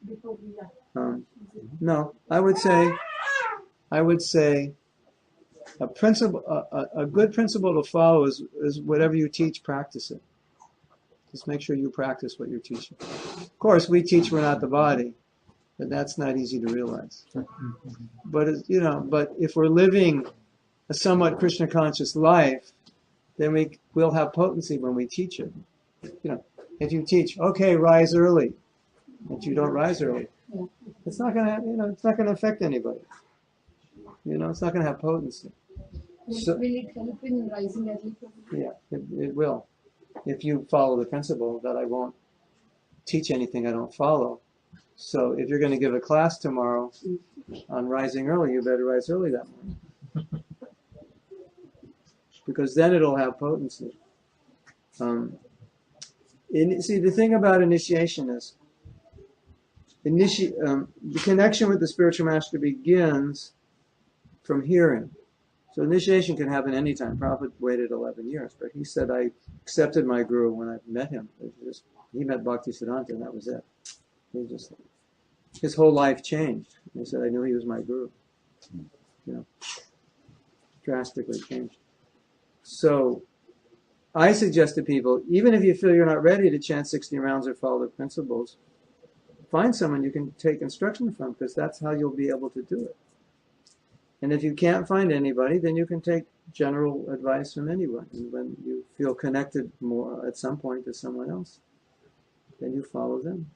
before we No, I would say a principle, a good principle to follow is whatever you teach, practice it. Just make sure you practice what you're teaching. Of course, we teach we're not the body, but that's not easy to realize. But but if we're living a somewhat Krishna conscious life, then we'll have potency when we teach it. If you teach, okay, rise early, but you don't rise early, it's not going to, it's not going to affect anybody. It's not going to have potency. So, will it help in rising early? Yeah, it will. If you follow the principle that I won't teach anything I don't follow. So if you're going to give a class tomorrow on rising early, you better rise early that morning. Because then it'll have potency. See, the thing about initiation is, the connection with the spiritual master begins from hearing. So initiation can happen anytime. Prabhupada waited 11 years, but he said, I accepted my guru when I met him. He met Bhaktisiddhanta, and that was it. His whole life changed. He said, I knew he was my guru. Drastically changed. So I suggest to people, even if you feel you're not ready to chant 16 rounds or follow the principles, find someone you can take instruction from, because that's how you'll be able to do it. And if you can't find anybody, then you can take general advice from anyone. And when you feel connected more at some point to someone else, then you follow them.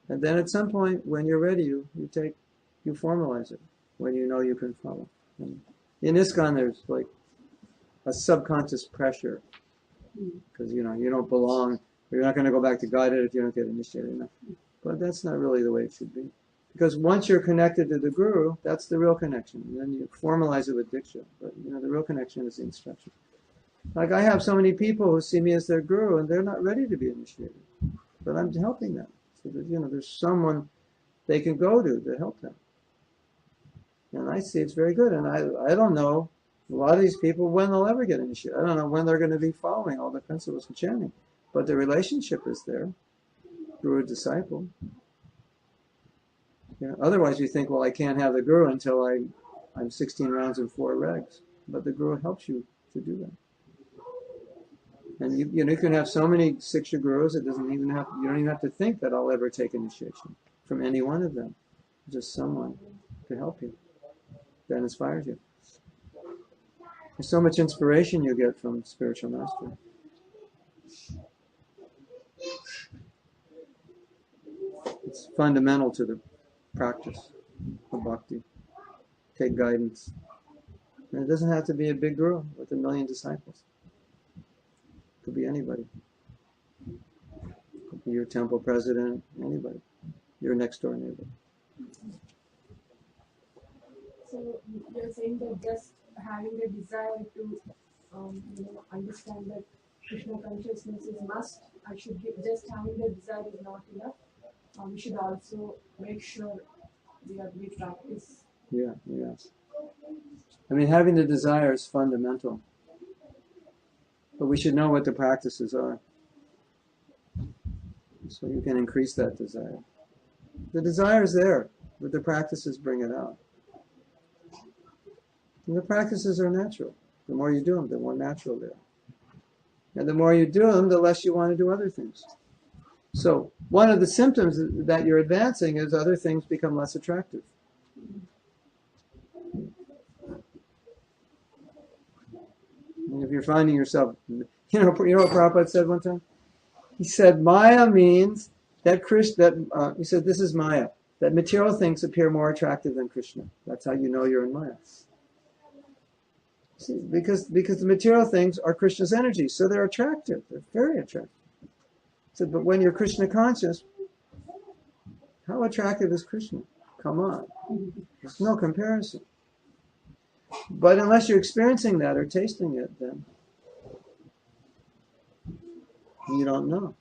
And then at some point, when you're ready, you formalize it, when you know you can follow. And in ISKCON, there's like a subconscious pressure, because you don't belong, or you're not going to go back to Godhead if you don't get initiated enough. But that's not really the way it should be. Because once you're connected to the guru, that's the real connection. And then you formalize it with Diksha. But the real connection is the instruction. Like I have so many people who see me as their guru, and they're not ready to be initiated. But I'm helping them. So that, there's someone they can go to help them. And I see it's very good. And I don't know a lot of these people when they'll ever get initiated. I don't know when they're going to be following all the principles and chanting. But the relationship is there. Guru-disciple. Otherwise you think, well, I can't have the guru until I'm 16 rounds and 4 regs. But the guru helps you to do that. And you can have so many Siksha gurus, you don't even have to think that I'll ever take initiation from any one of them. Just someone to help you, that inspires you. There's so much inspiration you get from spiritual master. It's fundamental to the practice of bhakti. Take guidance. And it doesn't have to be a big guru with 1 million disciples. It could be anybody. It could be your temple president, anybody. Your next door neighbor. So you're saying that just having the desire to understand that Krishna consciousness is must, just having the desire is not enough. We should also make sure we practice. Yeah. I mean, having the desire is fundamental. But we should know what the practices are. So you can increase that desire. The desire is there, but the practices bring it out. And the practices are natural. The more you do them, the more natural they are. And the more you do them, the less you want to do other things. So one of the symptoms that you're advancing is other things become less attractive. And if you're finding yourself, you know what Prabhupada said one time? He said, Maya means that he said, this is Maya, that material things appear more attractive than Krishna. That's how you know you're in Maya. See, because the material things are Krishna's energy, so they're attractive. They're very attractive. He said, but when you're Krishna conscious, how attractive is Krishna? Come on. There's no comparison. But unless you're experiencing that or tasting it, then you don't know.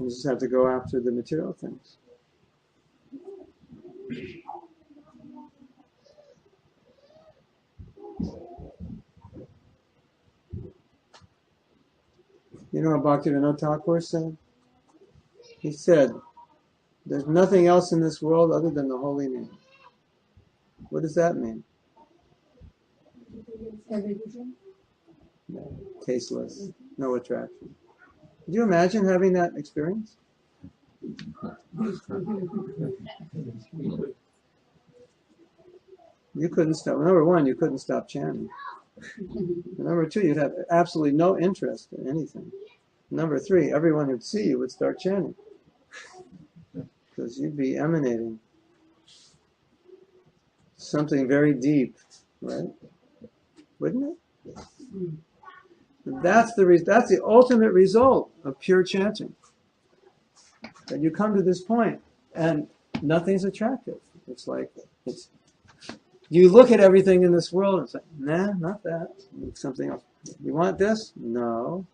You just have to go after the material things. You know what Bhaktivinoda Thakur said? He said, there's nothing else in this world other than the holy name. What does that mean? Religion. No, tasteless, no attraction. Could you imagine having that experience? You couldn't stop. Number one, you couldn't stop chanting. Number two, you'd have absolutely no interest in anything. Number three, everyone who'd see you would start chanting. Because you'd be emanating something very deep, right? Wouldn't it? That's the ultimate result of pure chanting. That you come to this point and nothing's attractive. It's like you look at everything in this world and it's like, nah, not that. It's something else. You want this? No.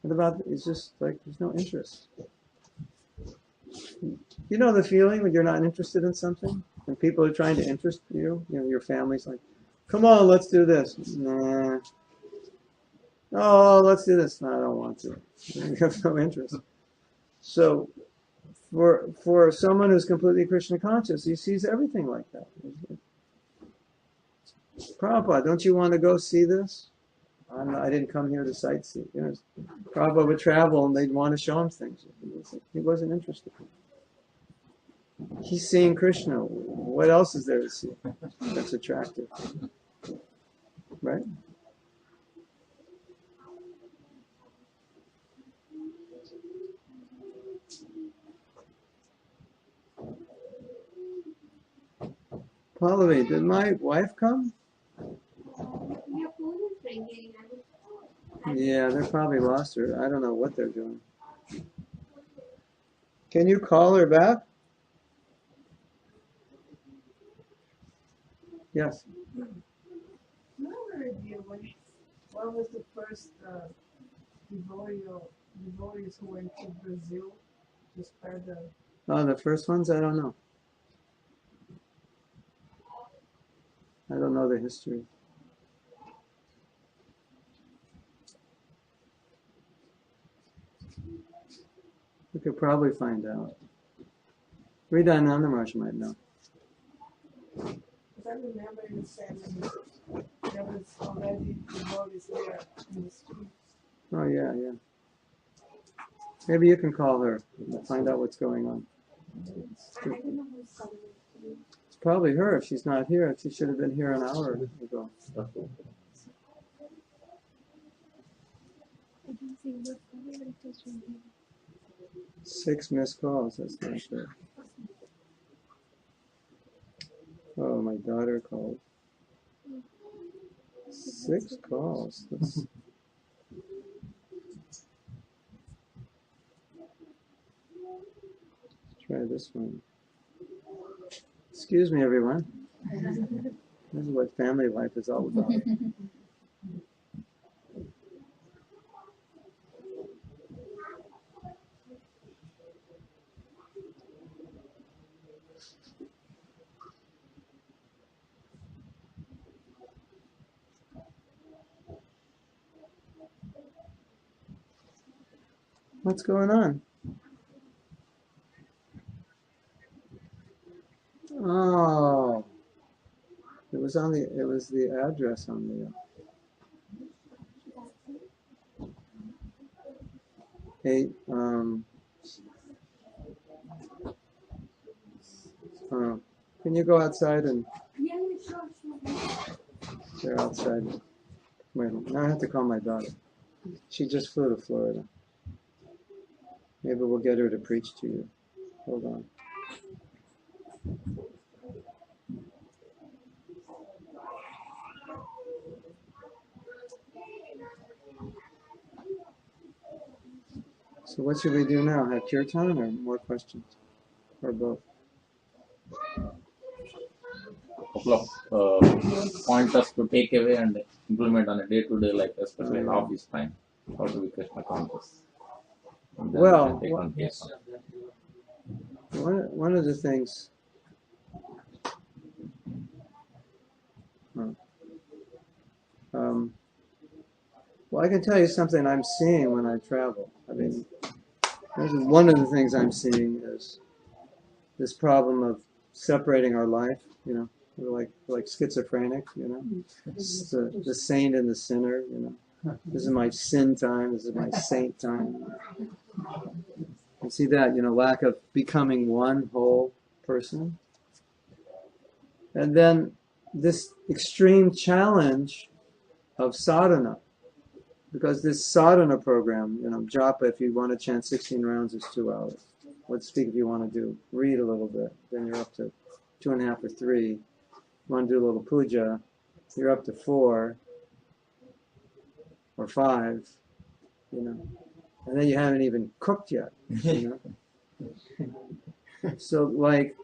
What about, it's just like there's no interest. You know the feeling when you're not interested in something? When people are trying to interest you, your family's like, come on, let's do this. Nah. Oh, let's do this. No, I don't want to. You have no interest. So for someone who's completely Krishna conscious, he sees everything like that. Prabhupada, don't you want to go see this? I didn't come here to sightsee. Prabhupada would travel and they'd want to show him things. He wasn't interested. He's seeing Krishna. What else is there to see that's attractive? Right? Pallavi, did my wife come? Your phone is ringing. Yeah, they probably lost her. I don't know what they're doing. Can you call her back? Yes. No idea what was the first devotees who went to Brazil to spread the. Oh, the first ones? I don't know. I don't know the history. We could probably find out. Ridananda Maharaj might know. Because I remember you saying there was already devotees there in the street. Oh, yeah, yeah. Maybe you can call her and find out what's going on. I don't know who's calling. It's probably her. If she's not here, she should have been here an hour ago. I didn't see what's calling, but it was ringing. 6 missed calls. That's not good. Oh, my daughter called. 6 calls. Let's try this one. Excuse me, everyone. This is what family life is all about. What's going on? Oh, it was the address on the 8. Can you go outside and Yeah, sure. they're outside? Wait a minute. Now I have to call my daughter. She just flew to Florida. Maybe we'll get her to preach to you. Hold on. So what should we do now? Have kirtan or more questions? Or both? Couple of pointers to take away and implement on a day-to-day life, especially in office time. How to be Krishna conscious? And then Well, we can take on case. one of the things. Well, I can tell you something I'm seeing when I travel. I mean, one of the things I'm seeing is this problem of separating our life. You know, we're like schizophrenic. You know, it's the saint and the sinner. You know, this is my sin time. This is my saint time. You see that? You know, lack of becoming one whole person, and then this extreme challenge of sadhana. Because this sadhana program, you know, japa, if you want to chant 16 rounds, is 2 hours. Let's speak if you want to read a little bit. Then you're up to 2.5 or 3. You want to do a little puja, you're up to 4 or 5, you know. And then you haven't even cooked yet, you know. So like,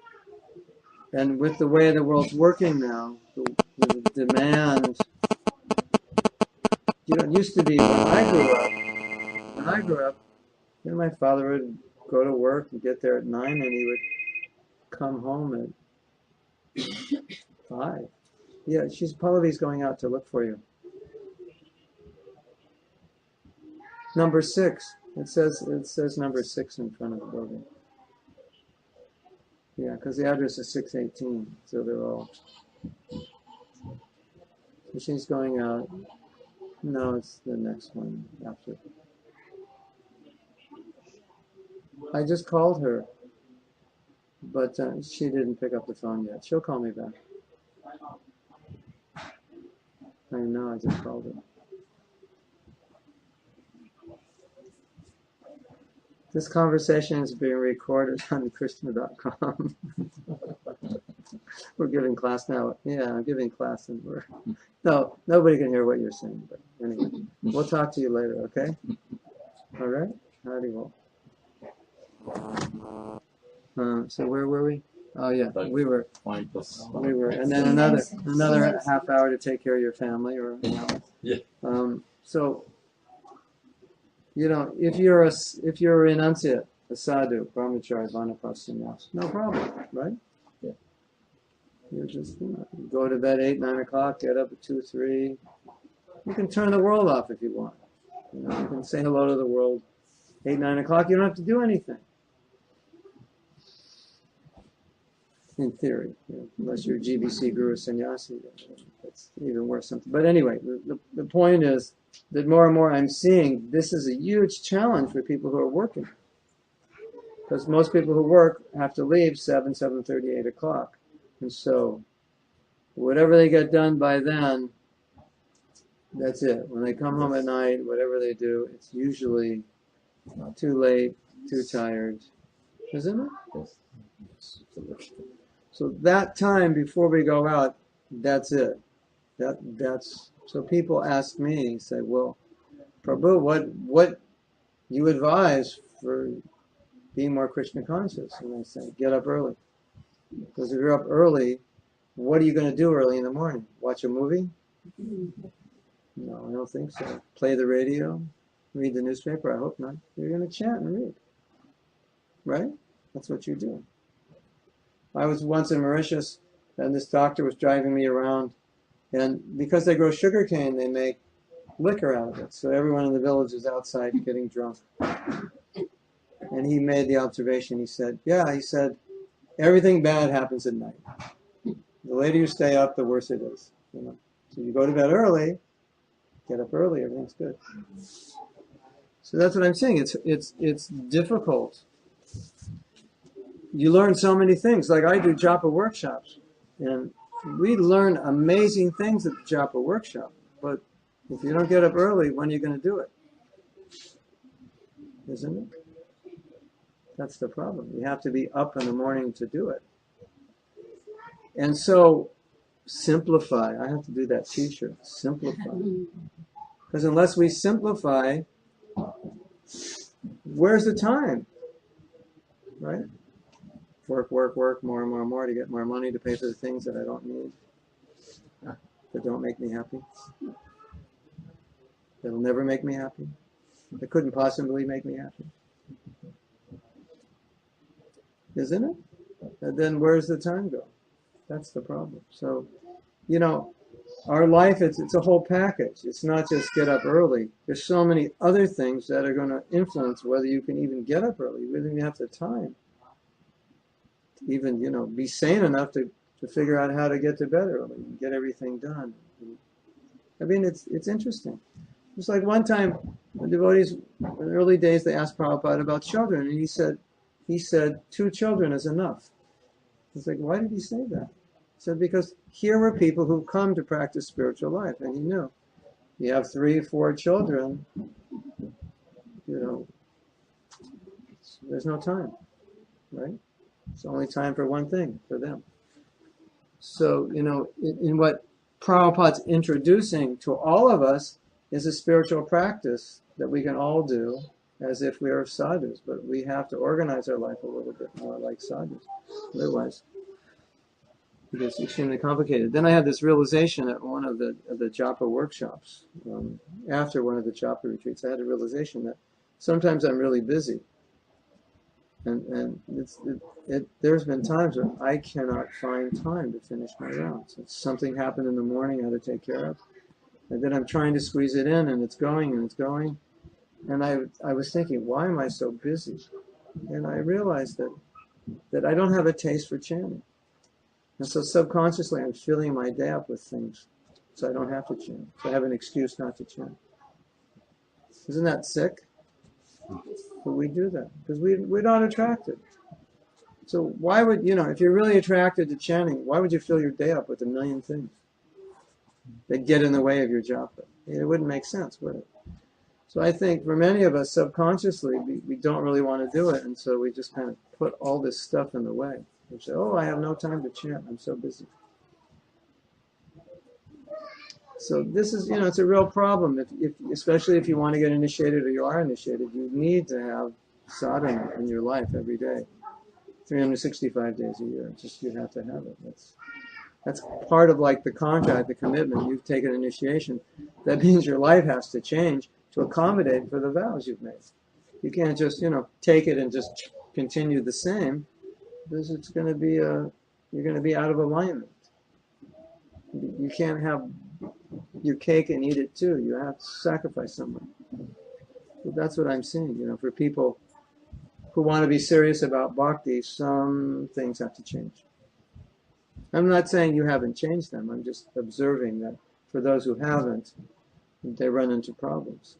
and with the way the world's working now, the demand, you know, it used to be when I grew up, you know, my father would go to work and get there at 9, and he would come home at 5. Yeah, Pallavi's going out to look for you. Number 6. It says number 6 in front of the building. Yeah, because the address is 618, so they're all. So she's going out. No, it's the next one after. I just called her, but she didn't pick up the phone yet. She'll call me back. I know, I just called her. This conversation is being recorded on Krishna.com. We're giving class now. Yeah, I'm giving class, and no, nobody can hear what you're saying. But anyway, we'll talk to you later, okay? All right? Howdy, well. So where were we? Oh yeah, we were, and then another half hour to take care of your family, or an hour. Yeah. So, you know, if you're an renunciate, a sadhu, brahmachari, vanaprastha, no problem, right? Yeah. You just go to bed 8, 9 o'clock, get up at 2, 3. You can turn the world off if you want. You know, you can say hello to the world 8, 9 o'clock. You don't have to do anything. In theory, you know, unless you're GBC Guru Sannyasi, that's even worse. Something. But anyway, the point is that more and more I'm seeing this is a huge challenge for people who are working. Because most people who work have to leave 7, 7:30, 8 o'clock. And so whatever they get done by then, that's it. When they come home at night, whatever they do, it's usually too late, too tired. Isn't it? Yes. So that time before we go out, that's it. That's so people ask me, say, well, Prabhu, what you advise for being more Krishna conscious? And I say, get up early. Because if you're up early, what are you going to do early in the morning? Watch a movie? No, I don't think so. Play the radio? Read the newspaper? I hope not. You're going to chant and read. Right? That's what you're doing. I was once in Mauritius, and this doctor was driving me around, and because they grow sugarcane, they make liquor out of it. So everyone in the village is outside getting drunk. And he made the observation, he said, everything bad happens at night. The later you stay up, the worse it is. You know? So you go to bed early, get up early, everything's good. So that's what I'm saying. It's difficult. You learn so many things. Like I do japa workshops, and we learn amazing things at the japa workshop. But if you don't get up early, when are you going to do it? Isn't it? That's the problem. You have to be up in the morning to do it. And so, simplify. I have to do that t-shirt. Simplify. Because unless we simplify, where's the time? Right? Work, more and more to get more money to pay for the things that I don't need, that don't make me happy, that'll never make me happy, that couldn't possibly make me happy. isn't it? And then where's the time go? That's the problem. So, you know, our life, it's a whole package. It's not just get up early. There's so many other things that are going to influence whether you can even get up early. You really even have the time to even, you know, be sane enough to figure out how to get to bed early and get everything done. I mean, it's interesting. It's like one time, the devotees, in the early days, they asked Prabhupada about children, and he said 2 children is enough. It's like, why did he say that? He said, because here were people who come to practice spiritual life, and he knew. You have 3, 4 children, you know, there's no time, right? It's only time for one thing for them. So, you know, in what Prabhupada's introducing to all of us is a spiritual practice that we can all do as if we are sadhus, but we have to organize our life a little bit more like sadhus. Otherwise, it gets extremely complicated. Then I had this realization at one of the japa workshops. After one of the japa retreats, I had a realization that sometimes I'm really busy. And there's been times when I cannot find time to finish my rounds. If something happened in the morning I had to take care of. And then I'm trying to squeeze it in, and it's going, and it's going. And I was thinking, why am I so busy? And I realized that I don't have a taste for chanting. And so subconsciously I'm filling my day up with things so I don't have to chant. So I have an excuse not to chant. Isn't that sick? But we do that because we're not attracted. So why would, you know, if you're really attracted to chanting, why would you fill your day up with a million things that get in the way of your japa? It wouldn't make sense, would it? So I think for many of us, subconsciously, we don't really want to do it, and so we just kind of put all this stuff in the way. We say, oh, I have no time to chant, I'm so busy. So this is, you know, it's a real problem. If especially if you want to get initiated or you are initiated, you need to have sadhana in your life every day, 365 days a year. Just you have to have it. That's part of like the contract, the commitment. You've taken initiation. That means your life has to change to accommodate for the vows you've made. You can't just, you know, take it and just continue the same, because it's going to be you're going to be out of alignment. You can't have your cake and eat it too. You have to sacrifice something. So that's what I'm seeing. You know, for people who want to be serious about bhakti, some things have to change. I'm not saying you haven't changed them. I'm just observing that for those who haven't, they run into problems.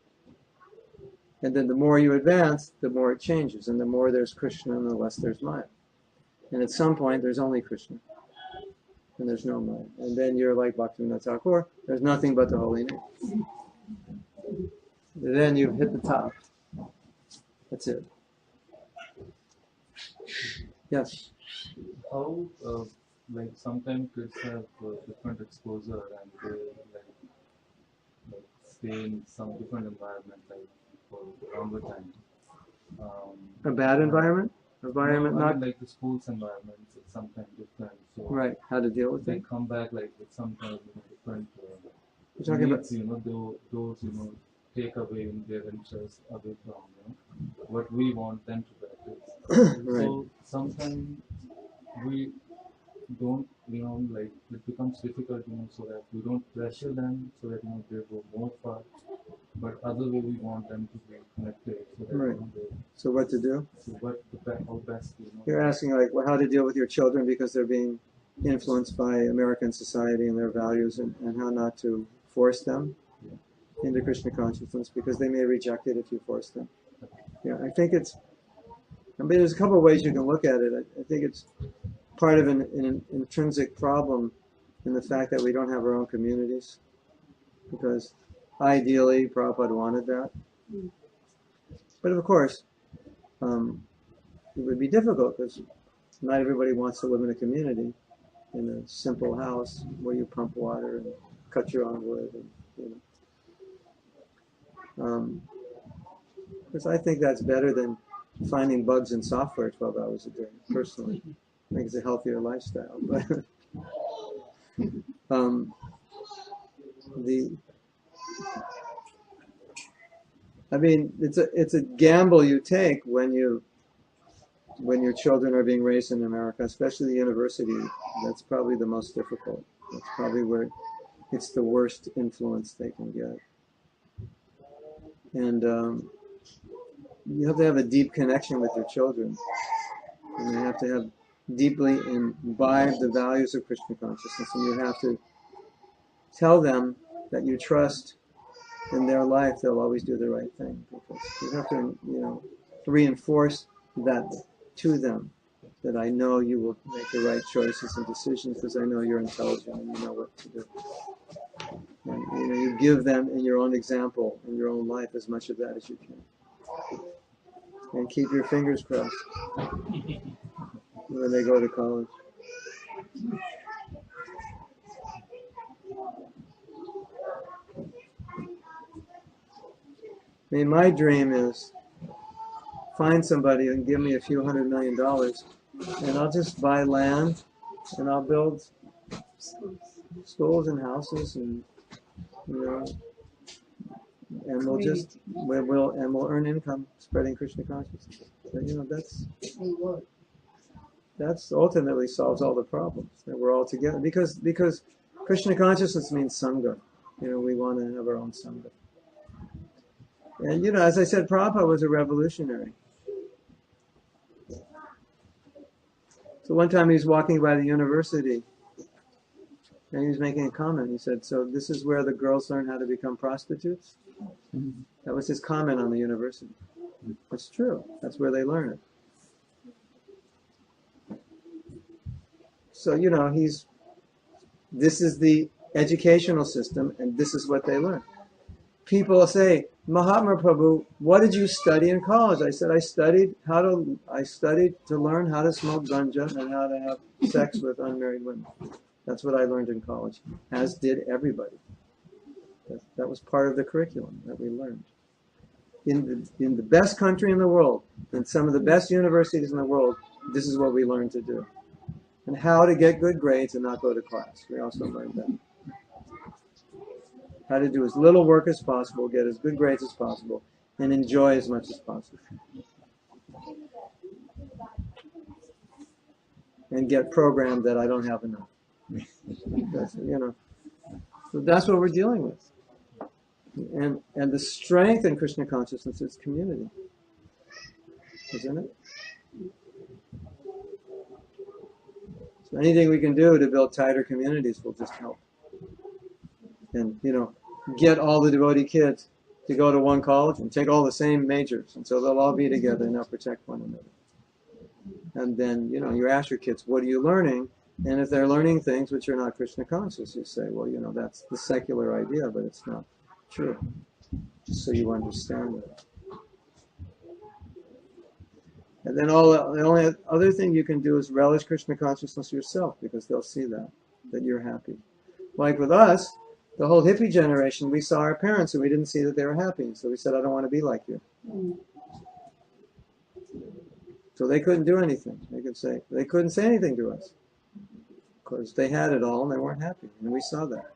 And then the more you advance, the more it changes. And the more there's Krishna and the less there's Maya. And at some point, there's only Krishna. And there's no Maya. And then you're like Bhaktivinoda Thakur, there's nothing but the holy name. Then you've hit the top. That's it. Yes? How, like, sometimes kids have different exposure and they, like stay in some different environment, like, for longer time. A bad environment? Environment No, I not... mean, like the school's environment is sometimes different. So Right, how to deal with they it? come back like with some kind of different You're talking about... needs, you know, those, you know, take away in their interest away from, you know, what we want them to practice. Right. So sometimes we don't, you know, like it becomes difficult, you know, so that we don't pressure them so that, you know, they go more far. But other way we want them to be connected so that, Right. you know, they, So what to do? so what how best, you know. You're asking like well, how to deal with your children because they're being influenced by American society and their values, and how not to force them into Krishna consciousness because they may reject it if you force them. Yeah, I think it's, I mean, there's a couple of ways you can look at it. I think it's part of an intrinsic problem in the fact that we don't have our own communities, because ideally Prabhupada wanted that. But of course, it would be difficult because not everybody wants to live in a community, in a simple house where you pump water and cut your own wood. And, you know. Because I think that's better than finding bugs in software 12 hours a day, personally. I think it's a healthier lifestyle. But I mean, it's a gamble you take when you when your children are being raised in America, especially the university, that's probably the most difficult. That's probably where it's the worst influence they can get. And you have to have a deep connection with your children. And you have to have deeply imbibe the values of Krishna consciousness. And you have to tell them that you trust in their life they'll always do the right thing. Because you have to, reinforce that to them, that I know you will make the right choices and decisions because I know you're intelligent and you know what to do. And you give them in your own example, in your own life, as much of that as you can. And keep your fingers crossed when they go to college. I mean, my dream is find somebody and give me a few $100 million, and I'll just buy land and I'll build schools and houses, and and we'll earn income spreading Krishna consciousness. So, that's ultimately solves all the problems, that we're all together, because Krishna consciousness means sangha. We want to have our own sangha. And as I said, Prabhupada was a revolutionary. So one time he was walking by the university and he was making a comment. He said, "So this is where the girls learn how to become prostitutes?" That was his comment on the university. It's true. That's where they learn it. So, this is the educational system, and this is what they learn. People say, "Mahatma Prabhu, what did you study in college?" I said, I studied to learn how to smoke ganja and how to have sex with unmarried women. That's what I learned in college, as did everybody. That was part of the curriculum that we learned. In the best country in the world, in some of the best universities in the world, this is what we learned to do. And how to get good grades and not go to class. We also learned that. How to do as little work as possible, get as good grades as possible, and enjoy as much as possible. And get programmed that I don't have enough. So that's what we're dealing with. And the strength in Krishna consciousness is community. Isn't it? So anything we can do to build tighter communities will just help. And, get all the devotee kids to go to one college and take all the same majors. And so they'll all be together and they'll protect one another. And then, you ask your kids, what are you learning? And if they're learning things which are not Krishna conscious, you say, well, that's the secular idea, but it's not true. Just so you understand it. And then the only other thing you can do is relish Krishna consciousness yourself, because they'll see that you're happy. Like with us, the whole hippie generation, we saw our parents and we didn't see that they were happy. So we said, I don't want to be like you. So they couldn't do anything. They couldn't say anything to us. Because they had it all and they weren't happy. And we saw that.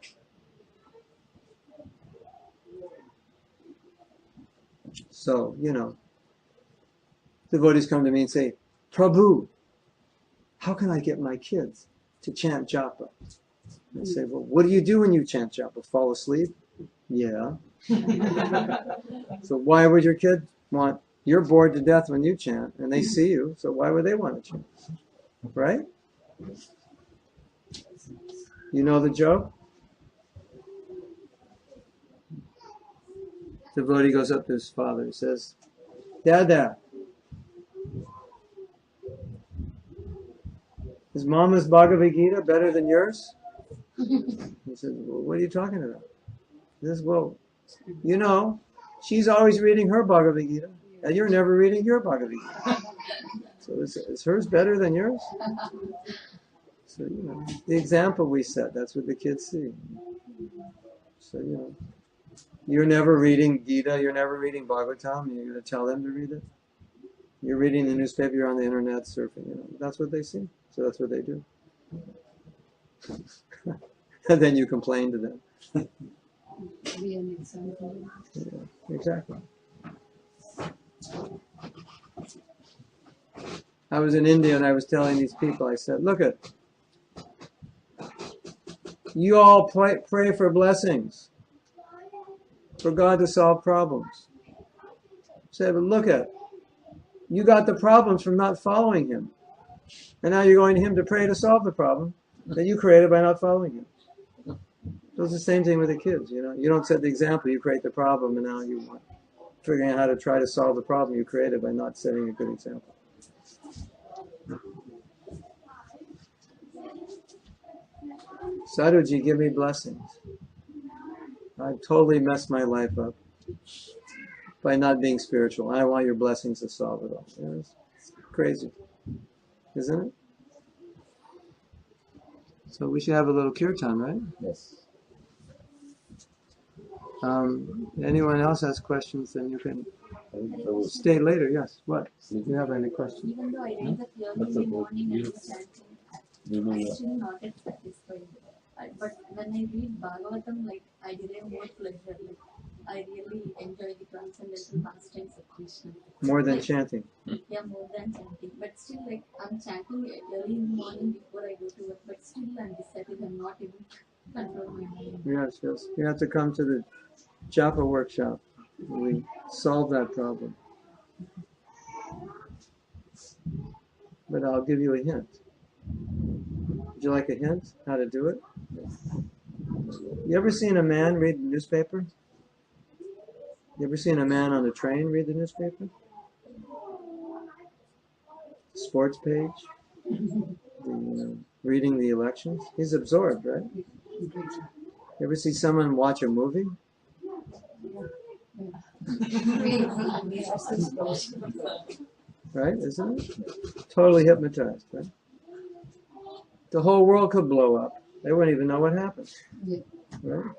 So, devotees come to me and say, Prabhu, how can I get my kids to chant japa? I say, well, what do you do when you chant japa? Fall asleep? Yeah. So why would your kid want, you're bored to death when you chant, and they see you, so why would they want to chant? Right? You know the joke? The devotee goes up to his father and says, Dada, is Mama's Bhagavad Gita better than yours? He said, well, what are you talking about? He says, well, she's always reading her Bhagavad Gita, and you're never reading your Bhagavad Gita. So is hers better than yours? So, the example we set, that's what the kids see. So, you're never reading Gita, you're never reading Bhagavatam, you're going to tell them to read it? You're reading the newspaper, you're on the internet surfing, that's what they see. So that's what they do. And then you complain to them. Be an example. Yeah, exactly. I was in India and I was telling these people, I said, look at, you all pray for blessings, for God to solve problems. I said, but look at, you got the problems from not following Him. And now you're going to Him to pray to solve the problem that you created by not following Him. So it's the same thing with the kids, you know. You don't set the example, you create the problem, and now you want figuring out how to try to solve the problem you created by not setting a good example. Sadhuji, give me blessings. I totally messed my life up by not being spiritual. I want your blessings to solve it all. You know, it's crazy, isn't it? So we should have a little kirtan, right? Yes. Anyone else has questions, then you can stay later. Yes. What? Do you have any questions? Even though I read the theory That's in the okay. morning and You- the chanting, You do, I'm yeah. still not yet satisfied. But when I read Bhagavatam, like I derive more pleasure. Like I really enjoy the transcendental pastimes of Krishna. More than Like, chanting. yeah, more than chanting. But still, like I'm chanting early in the morning before I go to work. But still, I'm decided I'm not able to control my mind. Yes, yes. You have to come to the Japa workshop. We solve that problem. But I'll give you a hint. Would you like a hint how to do it? You ever seen a man read the newspaper? You ever seen a man on a train read the newspaper? Sports page? Reading the elections? He's absorbed, right? You ever see someone watch a movie? Right? Isn't it? Totally hypnotized, right? The whole world could blow up. They wouldn't even know what happened. Right?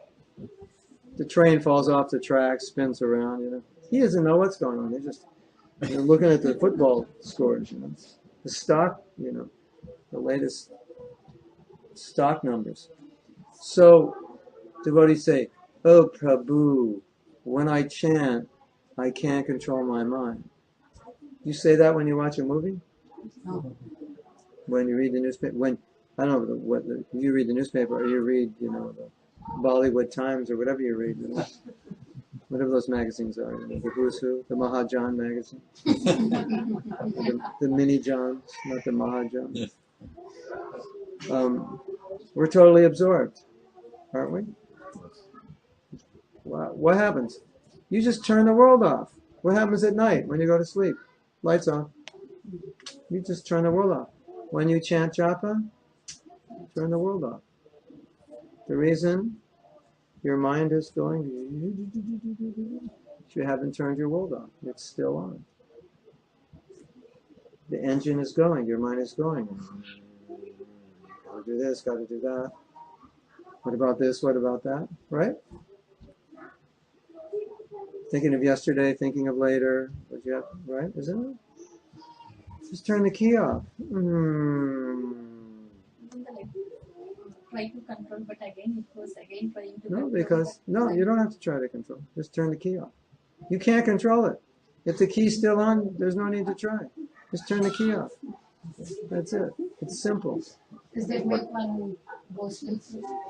The train falls off the track, spins around, you know. He doesn't know what's going on. They're just looking at the football scores, you know. The stock, you know, the latest stock numbers. So devotees say, "Oh Prabhu, when I chant, I can't control my mind." You say that when you watch a movie? No. When you read the newspaper? When I don't know you read the newspaper or you read, you know, the Bollywood Times or whatever you read, you know, whatever those magazines are, you know, the Who's Who, the Mahajan magazine, the Mini Johns, not the Mahajan. We're totally absorbed, aren't we? What happens? You just turn the world off. What happens at night when you go to sleep? Lights on. You just turn the world off. When you chant japa, turn the world off. The reason your mind is going, you haven't turned your world off. It's still on. The engine is going. Your mind is going. Gotta do this, gotta do that. What about this? What about that? Right? Thinking of yesterday, thinking of later. Right? Isn't it? Just turn the key off. Try to control, but again it goes again trying to No, control. because you don't have to try to control. Just turn the key off. You can't control it. If the key's still on, there's no need to try. Just turn the key off. That's it. It's simple. Does that make one boastful?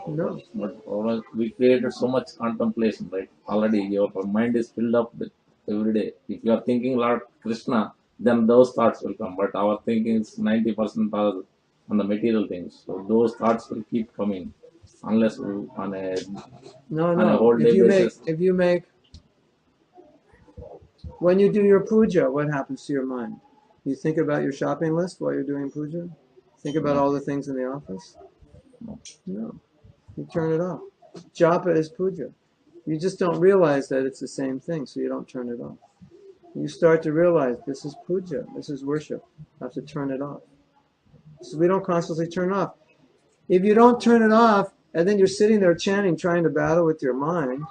No. But we created so much contemplation, right? Already your mind is filled up with every day. If you are thinking Lord Krishna, then those thoughts will come. But our thinking is 90% on the material things. So those thoughts will keep coming unless we, on a whole day basis. When you do your puja, what happens to your mind? You think about your shopping list while you're doing puja? Think about all the things in the office? No. You turn it off. Japa is puja. You just don't realize that it's the same thing, so you don't turn it off. You start to realize this is puja, this is worship. I have to turn it off. So we don't constantly turn it off. If you don't turn it off, and then you're sitting there chanting, trying to battle with your mind,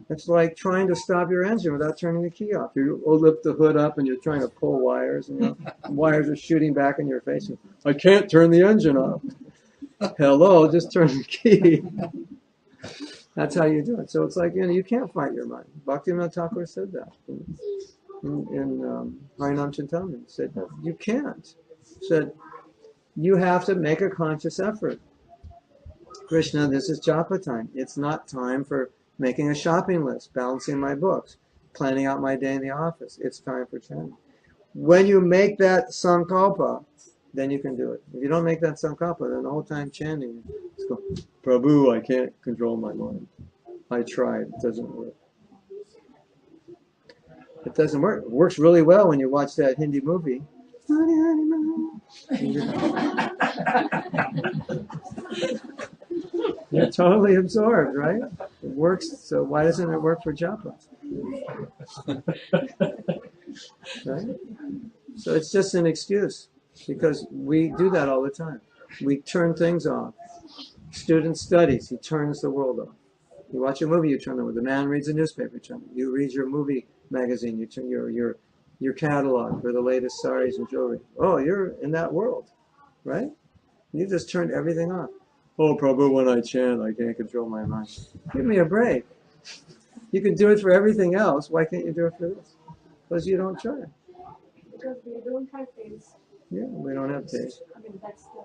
it's like trying to stop your engine without turning the key off. You lift the hood up and you're trying to pull wires, and wires are shooting back in your face. I can't turn the engine off. Hello, just turn the key. That's how you do it. So it's like, you can't fight your mind. Bhaktivinoda Thakur said that in Harinam Chintamani. He said, you can't. said, you have to make a conscious effort. Krishna, this is japa time. It's not time for making a shopping list, balancing my books, planning out my day in the office. It's time for chanting. When you make that sankalpa, then you can do it. If you don't make that sankalpa, then the whole time chanting, it's go, Prabhu, I can't control my mind. I tried. It doesn't work. It doesn't work. It works really well when you watch that Hindi movie. You're totally absorbed, right? It works, so why doesn't it work for japa? Right? So it's just an excuse, because we do that all the time. We turn things off. Student studies, he turns the world off. You watch a movie, you turn it on. The man reads a newspaper, you turn it on. You read your movie magazine, you turn your catalog for the latest saris and jewelry. Oh, you're in that world, right? You just turned everything off. Oh, Prabhu, when I chant, I can't control my mind. Give me a break. You can do it for everything else. Why can't you do it for this? Because you don't try. Because we don't have taste. Yeah, we don't have taste. I mean, that's the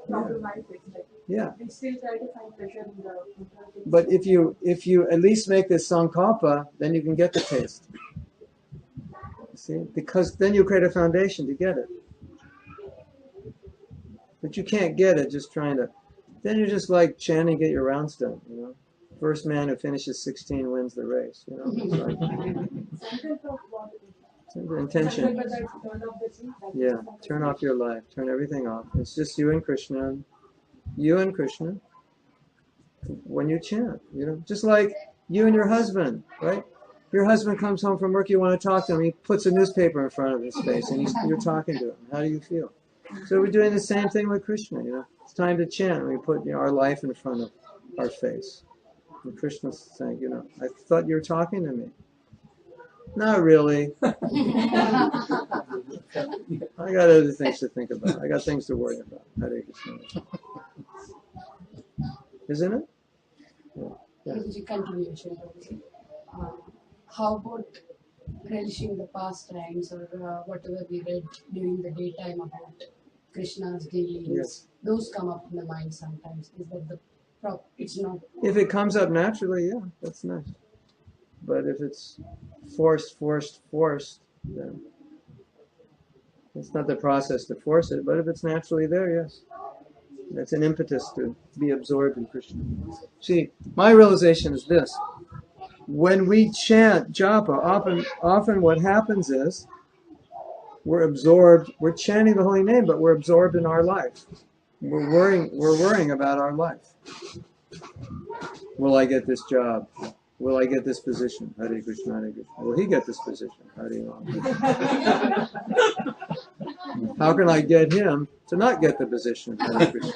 problem I face. Like, Yeah. we still try to find pleasure in the things. But if you at least make this sankalpa, then you can get the taste. You see? Because then you create a foundation to get it. But you can't get it just trying to. Then you're just like chanting, get your rounds done, you know. First man who finishes 16 wins the race, you know. It's like, Sankalpa of what it is. the intention. Sankalpa that turn off the thing, that is Yeah, sankalpa. turn off your life, turn everything off. It's just you and Krishna. You and Krishna. When you chant, you know, just like you and your husband, right? Your husband comes home from work, you want to talk to him, he puts a newspaper in front of his face and you're talking to him. How do you feel? So we're doing the same thing with Krishna, you know. It's time to chant. We put our life in front of our face. And Krishna's saying, you know, I thought you were talking to me. Not really. I got other things to think about. I got things to worry about. Hare Krishna. Isn't it? Yeah. Yeah. This is a continuation. How about relishing the pastimes or whatever we read during the daytime about Krishna's dealings? Yes. Those come up in the mind sometimes. Is that the it's not. If it comes up naturally, yeah, that's nice. But if it's forced, then it's not the process to force it. But if it's naturally there, yes. That's an impetus to be absorbed in Krishna. See, my realization is this. When we chant japa, often what happens is we're absorbed, we're chanting the holy name, but we're absorbed in our life. We're worrying about our life. Will I get this job? Will I get this position? Hare Krishna, Hare Krishna. Will he get this position? Hare Rama. How can I get him to not get the position? Hare Krishna.